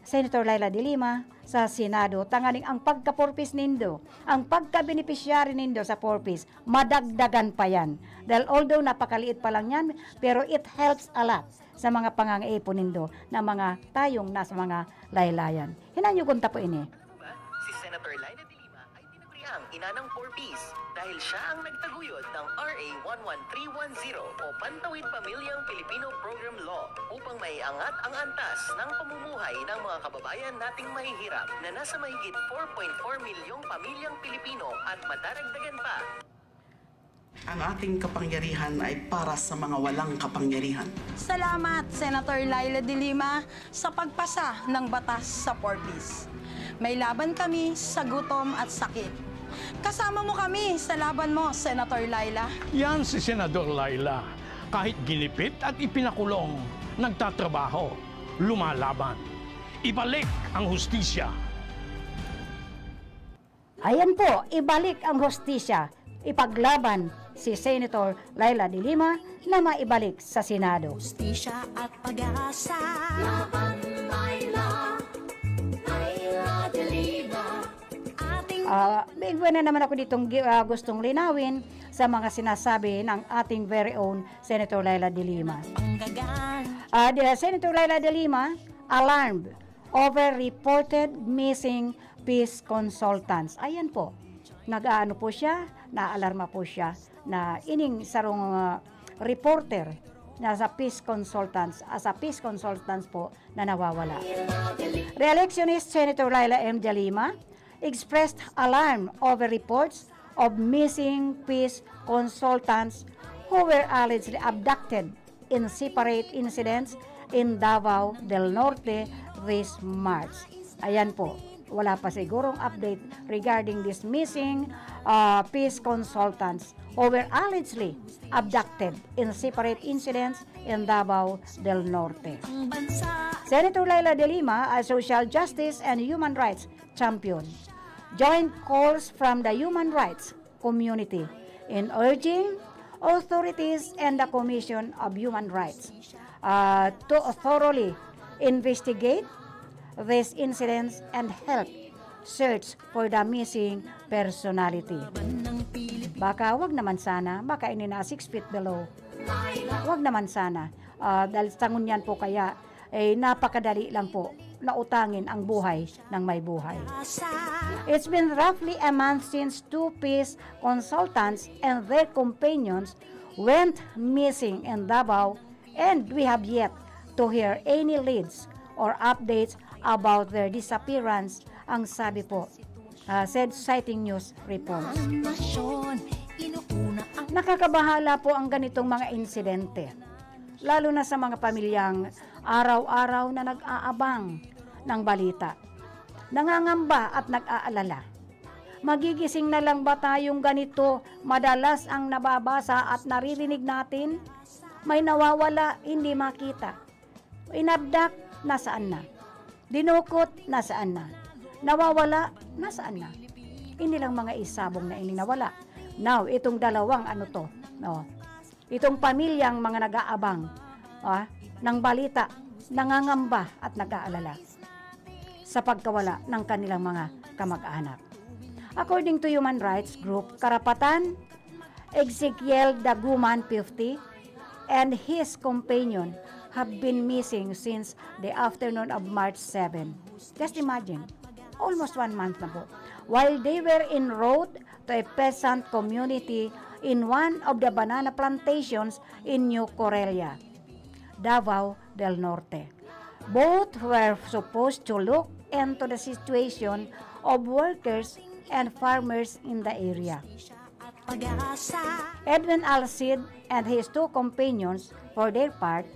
Senator Laila De Lima sa Senado, tanganing ang pagka-4-piece nindo, ang pagka-beneficiary nindo sa 4-piece, madagdagan pa yan. Dahil although napakaliit pa lang yan, pero it helps a lot sa mga pangangaipo nindo na mga tayong nasa mga laylayan. Hinanyugon ta po ini. Si Senator Laila De Lima ay tinaguriang ina ng 4-piece dahil siya ang nagtaguyod ng RA 11310 o Pantawid Pamilyang Pilipino Program Law upang maiangat ang antas ng pamumuhay ng mga kababayan nating mahihirap na nasa mahigit 4.4 milyong pamilyang Pilipino at madaragdagan pa. Ang ating kapangyarihan ay para sa mga walang kapangyarihan. Salamat, Senator Laila De Lima, sa pagpasa ng batas sa 4-piece. May laban kami sa gutom at sakit. Kasama mo kami sa laban mo, Senator Laila. Yan si Senador Laila. Kahit ginipit at ipinakulong, nagtatrabaho, lumalaban. Ibalik ang hustisya. Ayan po, ibalik ang hustisya. Ipaglaban si Senator Laila De Lima na maibalik sa Senado. Hustisya at pag-asa. Laban, Laila. Laila De Lima. Bigyan na naman ako ditong gustong linawin sa mga sinasabi ng ating very own Senator Laila De Lima. Senator Laila De Lima alarmed over reported missing peace consultants. Ayan po, nag-aano po siya, naalarma po siya na ining sarong reporter na sa peace consultants, as a peace consultants po na nawawala. Re-electionist Senator Laila M. De Lima expressed alarm over reports of missing peace consultants who were allegedly abducted in separate incidents in Davao del Norte this March. Ayan po, wala pa sigurong update regarding this missing peace consultants who were allegedly abducted in separate incidents in Davao del Norte. Senator Laila De Lima, a social justice and human rights champion, joined calls from the human rights community in urging authorities and the Commission of Human Rights to thoroughly investigate these incidents and help search for the missing personality. Baka wag naman sana, baka ini na 6 feet below. Wag naman sana. Dahil sa ngunyan po kaya, napakadali lang po na utangin ang buhay ng may buhay. It's been roughly a month since 2 peace consultants and their companions went missing in Davao, and we have yet to hear any leads or updates about their disappearance, ang sabi po, said citing news reports. Nakakabahala po ang ganitong mga insidente, lalo na sa mga pamilyang araw-araw na nag-aabang ng balita, nangangamba at nag-aalala. Magigising na lang ba tayong ganito? Madalas ang nababasa at naririnig natin, may nawawala, hindi makita. Inabdak, nasaan na? Dinukot, nasaan na? Nawawala, nasaan na? Hindi lang mga isabong na ininawala. Now, itong dalawang itong pamilyang mga nag-aabang ng balita, nangangamba at nag-aalala sa pagkawala ng kanilang mga kamag-anak. According to Human Rights Group Karapatan, Ezekiel Daguman, 50, and his companion have been missing since the afternoon of March 7. Just imagine, almost 1 month na po. While they were en route to a peasant community in one of the banana plantations in New Corelia, Davao del Norte. Both were supposed to look into the situation of workers and farmers in the area. Edwin Alcid and his 2 companions, for their part,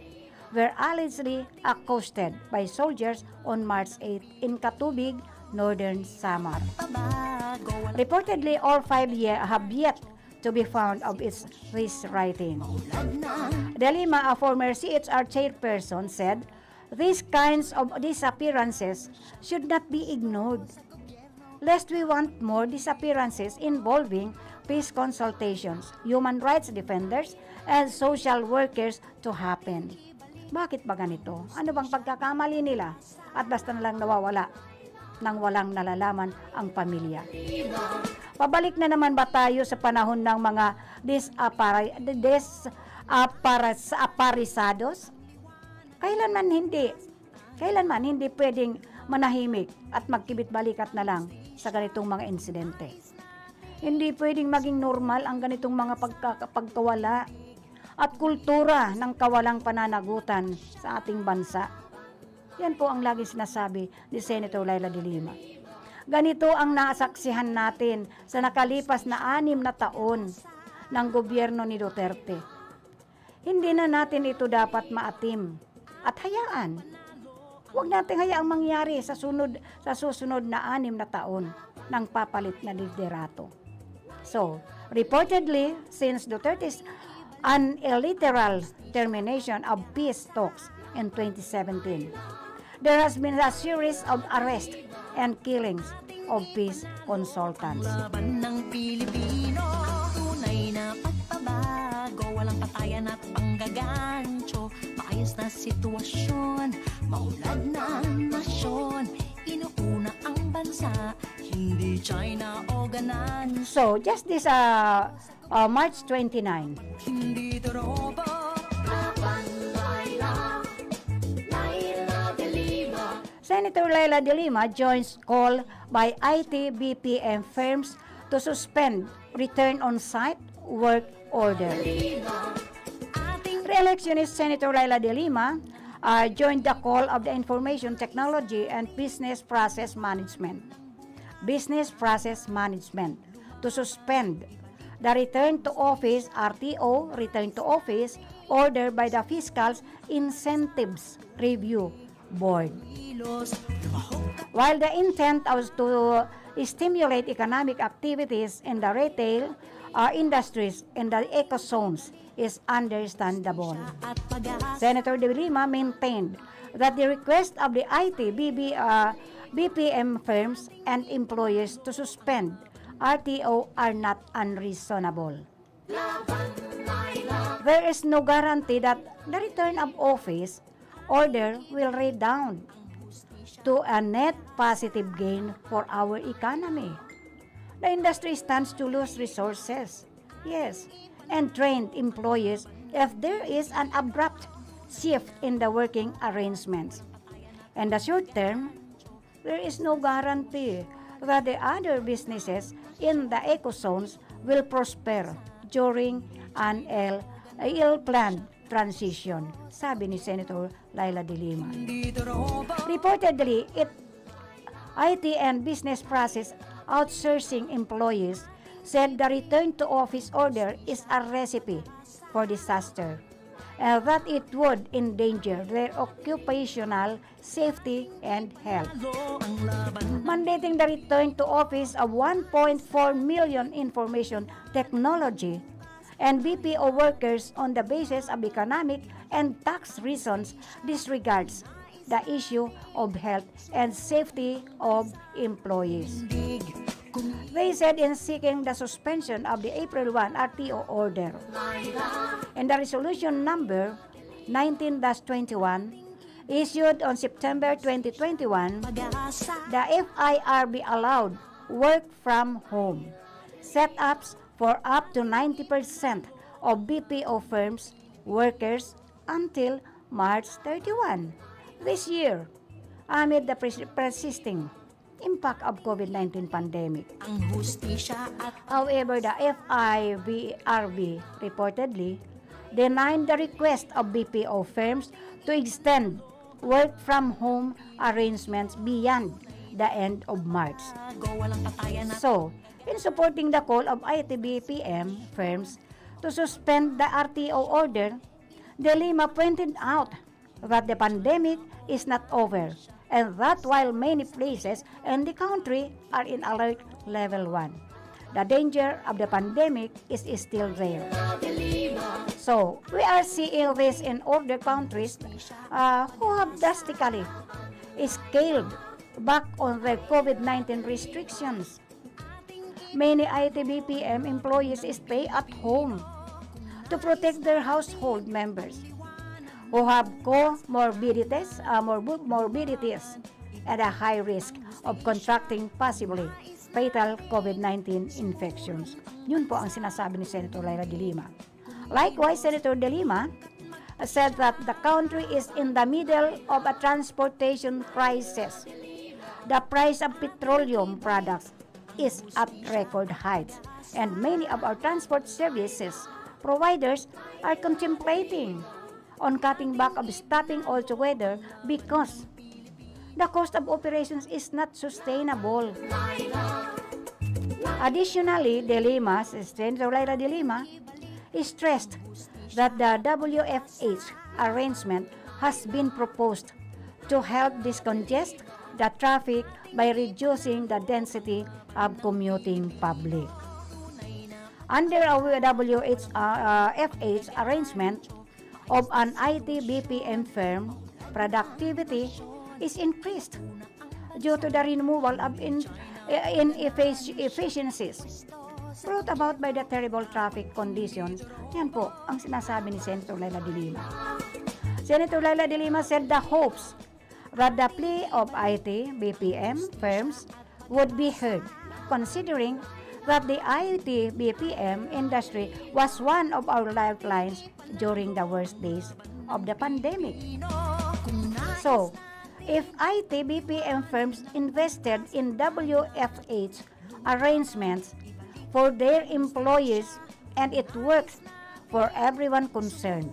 were allegedly accosted by soldiers on March 8 in Katubig, Northern Samar. Reportedly, all 5 have yet to be found of its writing. De Lima, a former CHR chairperson, said, "These kinds of disappearances should not be ignored, lest we want more disappearances involving peace consultations, human rights defenders, and social workers to happen." Bakit ba ganito? Ano bang pagkakamali nila? At basta na lang nawawala nang walang nalalaman ang pamilya. Pabalik na naman ba tayo sa panahon ng mga desaparecidos? Kailanman hindi pwedeng manahimik at magkibit-balikat na lang sa ganitong mga insidente. Hindi pwedeng maging normal ang ganitong mga pagkawala at kultura ng kawalang pananagutan sa ating bansa. Yan po ang lagi sinasabi ni Senator Laila de Lima. Ganito ang nasaksihan natin sa nakalipas na 6 na taon ng gobyerno ni Duterte. Hindi na natin ito dapat maatim at hayaan. Huwag natin hayaang mangyari sa susunod na 6 na taon ng papalit na liderato. So, reportedly, since Duterte's unilateral termination of peace talks in 2017, there has been a series of arrests and killings of peace consultants. Laban ng Pilipino, tunay na pagbabago, walang patayan at panggagancho, maayos na sitwasyon, maulad na nasyon, inuuna ang bansa, hindi China o ganan. So, just this March 29, Hindi tropa, Senator Laila de Lima joins call by IT BPM firms to suspend return on site work order. Re-electionist Senator Laila de Lima joined the call of the Information Technology and Business Process Management to suspend the return to office RTO, return to office order by the Fiscal's Incentives Review Board. While the intent was to stimulate economic activities in the retail industries in the eco-zones is understandable, Senator de Lima maintained that the request of the IT BPM firms and employers to suspend RTO are not unreasonable. There is no guarantee that the return of office order will redound to a net positive gain for our economy. The industry stands to lose resources, yes, and trained employees if there is an abrupt shift in the working arrangements. In the short term, there is no guarantee that the other businesses in the eco-zones will prosper during an ill-planned transition, sabi ni Senator Laila de Lima. Reportedly, IT and business process outsourcing employees said the return to office order is a recipe for disaster that it would endanger their occupational safety and health. Mandating the return to office of 1.4 million information technology and BPO workers on the basis of economic and tax reasons disregards the issue of health and safety of employees. They said in seeking the suspension of the April 1 RTO order. And the resolution number 19-21 issued on September 2021, the FIRB allowed work from home setups for up to 90% of BPO firms workers until March 31 this year amid the persisting impact of COVID-19 pandemic. However, the FIRB reportedly denied the request of BPO firms to extend work from home arrangements beyond the end of March. So, in supporting the call of IT-BPM firms to suspend the RTO order, De Lima pointed out that the pandemic is not over and that while many places in the country are in alert level 1, the danger of the pandemic is still there. So, we are seeing this in other countries who have drastically scaled back on their COVID-19 restrictions. Many IT-BPM employees stay at home to protect their household members who have comorbidities at a high risk of contracting possibly fatal COVID-19 infections. Yun po ang sinasabi ni Senator Laila de Lima. Likewise, Senator de Lima said that the country is in the middle of a transportation crisis. The price of petroleum products is at record heights, and many of our transport services providers are contemplating on cutting back of stopping altogether because the cost of operations is not sustainable. Additionally, Senator Laila de Lima stressed that the WFH arrangement has been proposed to help discongest the traffic by reducing the density of commuting public. Under our WFH arrangement of an IT-BPM firm, productivity is increased due to the removal of inefficiencies brought about by the terrible traffic conditions. Yan po ang sinasabi ni Senator Laila de Lima. Senator Laila de Lima said the hopes that the plea of IT-BPM firms would be heard, considering that the IT-BPM industry was one of our lifelines during the worst days of the pandemic. So, if IT-BPM firms invested in WFH arrangements for their employees and it works for everyone concerned,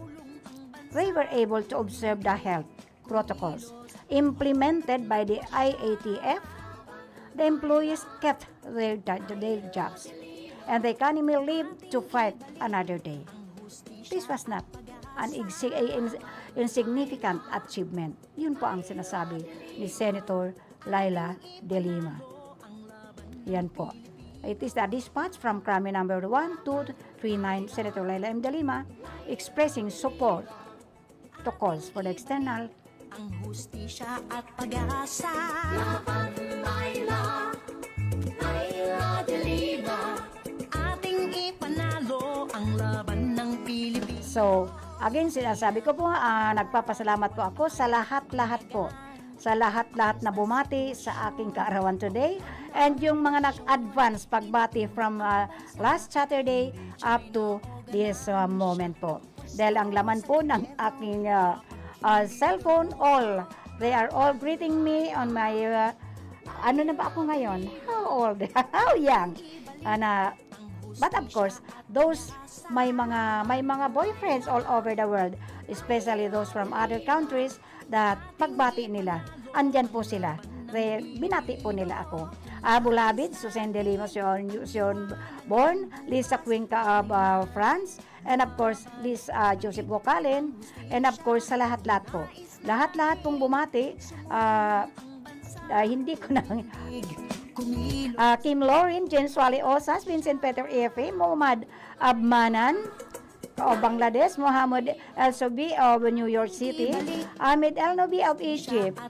they were able to observe the health protocols implemented by the IATF. The employees kept their jobs and the economy lived to fight another day. This was not an insignificant achievement. Yun po ang sinasabi ni Senator Laila de Lima. Yan po. It is the dispatch from Crime number 1239, Senator Laila M. de Lima, expressing support to calls for the external ang hustisya at pag-asa. Laban Laila, Laila de Lima, ating ipanalo ang laban ng Pilipinas. So, again, sinasabi ko po, nagpapasalamat po ako sa lahat-lahat po. Sa lahat-lahat na bumati sa aking kaarawan today. And yung mga nag-advance pagbati from last Saturday up to this moment po. Dahil ang laman po ng aking cellphone, they are all greeting me on my, ano na ba ako ngayon? How old? How young? But of course, those may mga boyfriends all over the world, especially those from other countries, that pagbati nila, andyan po sila. Binati po nila ako. Abu Labid, Susan de Lima, Sion Born, Lisa Cuenca of France, and of course, Joseph Vocalen, and of course, sa lahat-lahat po. Lahat-lahat pong bumati, hindi ko na Kim Lauren, James Wally Osas, Vincent Peter Efe, Muhammad Abmanan of Bangladesh, Muhammad El Sobi of New York City, Ahmed El Nobi of Egypt,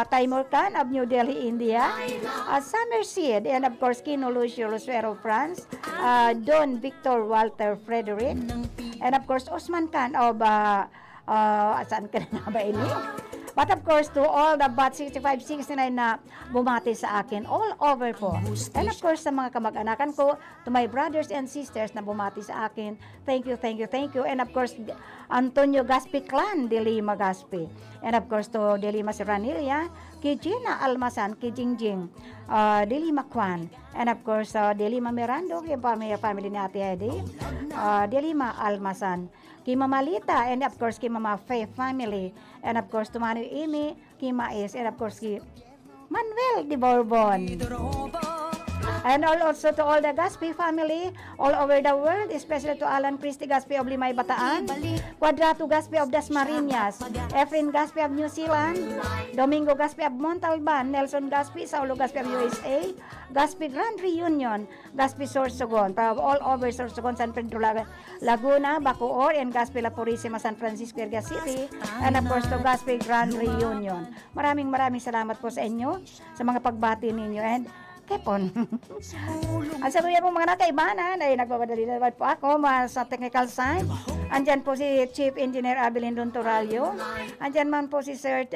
Taimur Khan of New Delhi, India, Summer Seed, and of course Kino Lucio Rosero of France, Don Victor Walter Frederick, and of course Osman Khan of saan ka na ba ini? But of course, to all the bat 65-69 na bumati sa akin, all over po. And of course, sa mga kamag-anakan ko, to my brothers and sisters na bumati sa akin, thank you, thank you, thank you. And of course, Antonio Gaspi Clan, De Lima Gaspi. And of course, to De Lima Serranilla, kay Gina Almasan, kay Jingjing, De Lima Kwan. And of course, De Lima Mirando, kay family ni Ate Hedy, De Lima Almasan. Kay Mama Lita, and of course, kay Mama Faye family. And of course, to Manu Amy, kay Mais, and of course, kay Manuel de Bourbon. And also to all the Gaspi family all over the world, especially to Alan Christie Gaspi of Limay Bataan, Quadrato Gaspi of Dasmariñas, Efren Gaspi of New Zealand, Domingo Gaspi of Montalban, Nelson Gaspi, Saulo Gaspi of USA, Gaspi Grand Reunion, Gaspi Sorsogon, all over Sorsogon, San Pedro Laguna, Bacoor, and Gaspi La Purísima, San Francisco, Erga City, and of course to Gaspi Grand Reunion. Maraming salamat po sa inyo, sa mga pagbati ninyo, and Kepon. Ang sabi po mga nakaibanan ay nagbamadali na naman po ako sa technical side. Andyan po si Chief Engineer Abelin Dontoralio. Andyan man po si Sir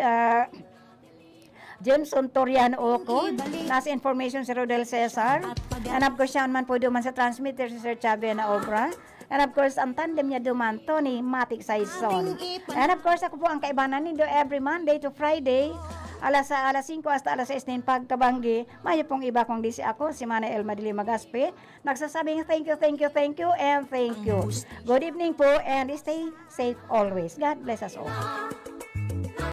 Jameson Toriano Oco. Nasa information si Rodel Cesar. And of course, siya man po duman sa transmitter si Sir Chavena Obra. And of course, ang tandem niya duman, Tony Matic Saison. And of course, ako po ang kaibanan nindo every Monday to Friday. Alas 5 hasta alas 6 ng pagkabanggi, mayo pong iba kong disi ako, si Mana Elma de Lima Gaspi. Nagsasabing thank you, and thank you. Good evening po and stay safe always. God bless us all.